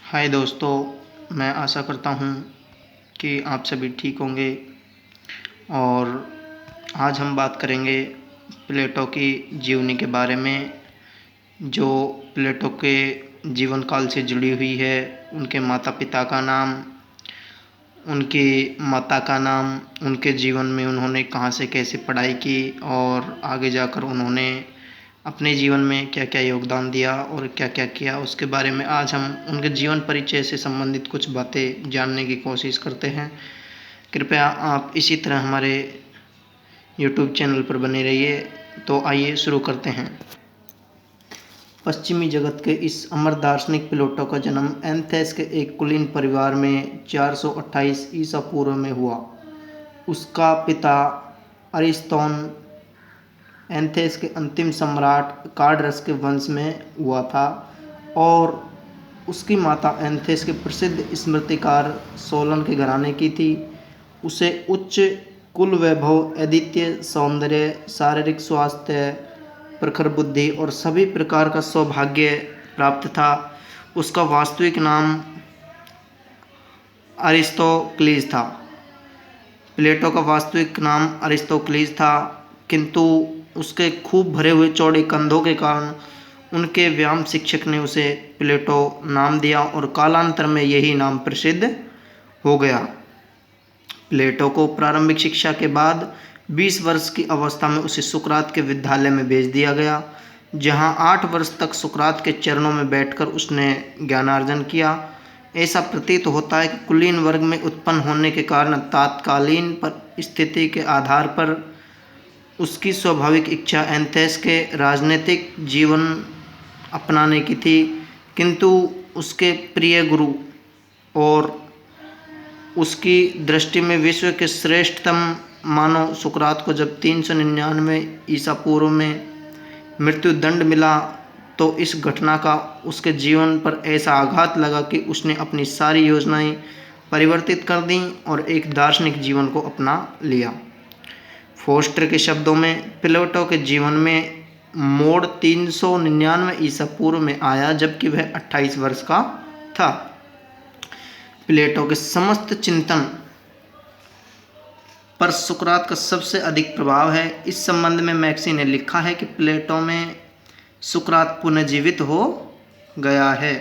हाय दोस्तों, मैं आशा करता हूँ कि आप सभी ठीक होंगे। और आज हम बात करेंगे प्लेटो की जीवनी के बारे में, जो प्लेटो के जीवन काल से जुड़ी हुई है। उनके माता पिता का नाम, उनकी माता का नाम, उनके जीवन में उन्होंने कहाँ से कैसे पढ़ाई की और आगे जाकर उन्होंने अपने जीवन में क्या क्या योगदान दिया और क्या क्या किया, उसके बारे में आज हम उनके जीवन परिचय से संबंधित कुछ बातें जानने की कोशिश करते हैं। कृपया आप इसी तरह हमारे YouTube चैनल पर बने रहिए। तो आइए शुरू करते हैं। पश्चिमी जगत के इस अमर दार्शनिक प्लेटो का जन्म एथेंस के एक कुलीन परिवार में 428 ईसा पूर्व में हुआ। उसका पिता अरिस्तोन एथेंस के अंतिम सम्राट कार्डरस के वंश में हुआ था और उसकी माता एथेंस के प्रसिद्ध स्मृतिकार सोलन के घराने की थी। उसे उच्च कुल वैभव, अद्वितीय सौंदर्य, शारीरिक स्वास्थ्य, प्रखर बुद्धि और सभी प्रकार का सौभाग्य प्राप्त था। उसका वास्तविक नाम अरिस्तोक्लीज था। प्लेटो का वास्तविक नाम अरिस्तोक्लीज था, किंतु उसके खूब भरे हुए चौड़े कंधों के कारण उनके व्यायाम शिक्षक ने उसे प्लेटो नाम दिया और कालांतर में यही नाम प्रसिद्ध हो गया। प्लेटो को प्रारंभिक शिक्षा के बाद 20 वर्ष की अवस्था में उसे सुकरात के विद्यालय में भेज दिया गया, जहां 8 वर्ष तक सुकरात के चरणों में बैठकर उसने ज्ञानार्जन किया। ऐसा प्रतीत होता है कि कुलीन वर्ग में उत्पन्न होने के कारण तात्कालीन परिस्थिति के आधार पर उसकी स्वाभाविक इच्छा एथेंस के राजनीतिक जीवन अपनाने की थी, किंतु उसके प्रिय गुरु और उसकी दृष्टि में विश्व के श्रेष्ठतम मानव सुकरात को जब 399 ईसा पूर्व में मृत्युदंड मिला, तो इस घटना का उसके जीवन पर ऐसा आघात लगा कि उसने अपनी सारी योजनाएं परिवर्तित कर दी और एक दार्शनिक जीवन को अपना लिया। फोस्टर के शब्दों में, प्लेटो के जीवन में मोड़ 399 ईसा पूर्व में आया, जबकि वह 28 वर्ष का था। प्लेटो के समस्त चिंतन पर सुकरात का सबसे अधिक प्रभाव है। इस संबंध में मैक्सी ने लिखा है कि प्लेटो में सुकरात पुनर्जीवित हो गया है।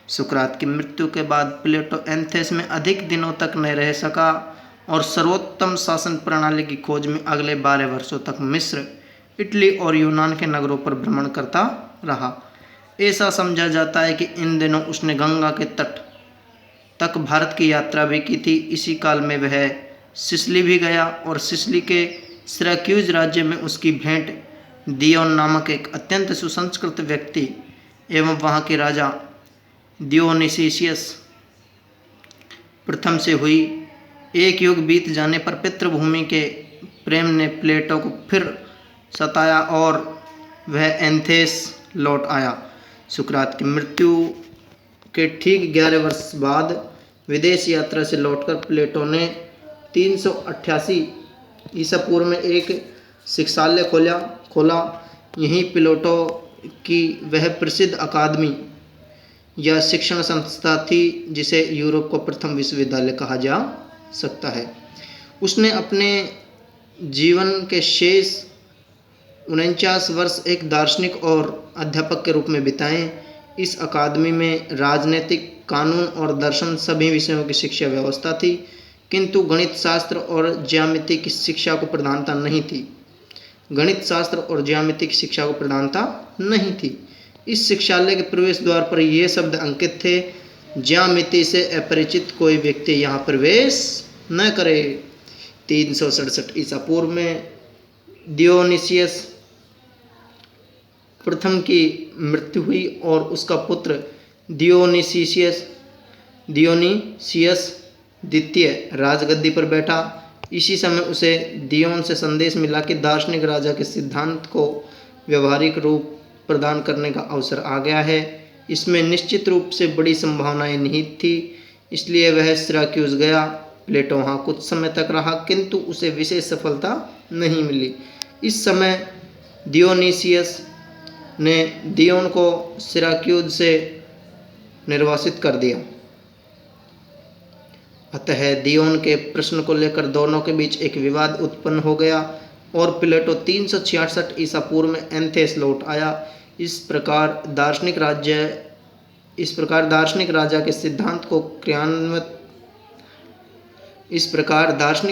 सुकरात की मृत्यु के बाद प्लेटो एथेंस में अधिक दिनों तक न रह सका और सर्वोत्तम शासन प्रणाली की खोज में अगले 12 वर्षों तक मिस्र, इटली और यूनान के नगरों पर भ्रमण करता रहा। ऐसा समझा जाता है कि इन दिनों उसने गंगा के तट तक भारत की यात्रा भी की थी। इसी काल में वह सिसिली भी गया और सिसिली के सिराक्यूज राज्य में उसकी भेंट दियोन नामक एक अत्यंत सुसंस्कृत व्यक्ति एवं वहाँ के राजा दियोनिसियस प्रथम से हुई। एक युग बीत जाने पर पितृभूमि के प्रेम ने प्लेटो को फिर सताया और वह एथेंस लौट आया। सुकरात की मृत्यु के ठीक 11 वर्ष बाद विदेश यात्रा से लौटकर प्लेटो ने 388 ईसा पूर्व में एक शिक्षालय खोला। यहीं प्लेटो की वह प्रसिद्ध अकादमी या शिक्षण संस्था थी जिसे यूरोप का प्रथम विश्वविद्यालय कहा जा सकता है। उसने अपने जीवन के शेष 49 वर्ष एक दार्शनिक और अध्यापक के रूप में बिताए। इस अकादमी में राजनीतिक, कानून और दर्शन सभी विषयों की शिक्षा व्यवस्था थी, किंतु गणित शास्त्र और ज्यामिति की शिक्षा को प्रधानता नहीं थी। इस शिक्षालय के प्रवेश द्वार पर ये शब्द अंकित थे, ज्यामिति से अपरिचित कोई व्यक्ति यहाँ प्रवेश न करे। 367 ईसा पूर्व में दियोनिसियस प्रथम की मृत्यु हुई और उसका पुत्र दियोनिसियस द्वितीय राजगद्दी पर बैठा। इसी समय उसे दियोन से संदेश मिला कि दार्शनिक राजा के सिद्धांत को व्यवहारिक रूप प्रदान करने का अवसर आ गया है। इसमें निश्चित रूप से बड़ी संभावनाएं निहित थी, इसलिए वह सिराक्यूज गया। प्लेटो वहाँ कुछ समय तक रहा, किंतु उसे विशेष सफलता नहीं मिली। इस समय दियोनिसियस ने दियोन को सिराक्यूज से निर्वासित कर दिया। अतः दियोन के प्रश्न को लेकर दोनों के बीच एक विवाद उत्पन्न हो गया और प्लेटो 366 ईसा पूर्व में एथेंस लौट आया। इस प्रकार दार्शनिक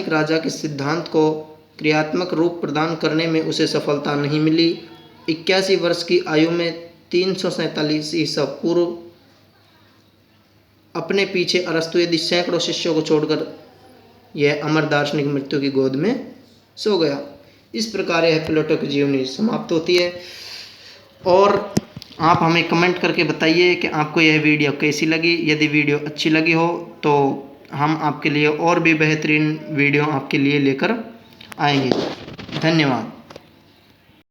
राजा के सिद्धांत को क्रियात्मक रूप प्रदान करने में उसे सफलता नहीं मिली। 81 वर्ष की आयु में 347 ईसा पूर्व अपने पीछे अरस्तु यदि सैकड़ों शिष्यों को छोड़कर यह अमर दार्शनिक मृत्यु की गोद में सो गया। इस प्रकार यह प्लेटो की जीवनी समाप्त होती है। और आप हमें कमेंट करके बताइए कि आपको यह वीडियो कैसी लगी। यदि वीडियो अच्छी लगी हो तो हम आपके लिए और भी बेहतरीन वीडियो आपके लिए लेकर आएंगे। धन्यवाद।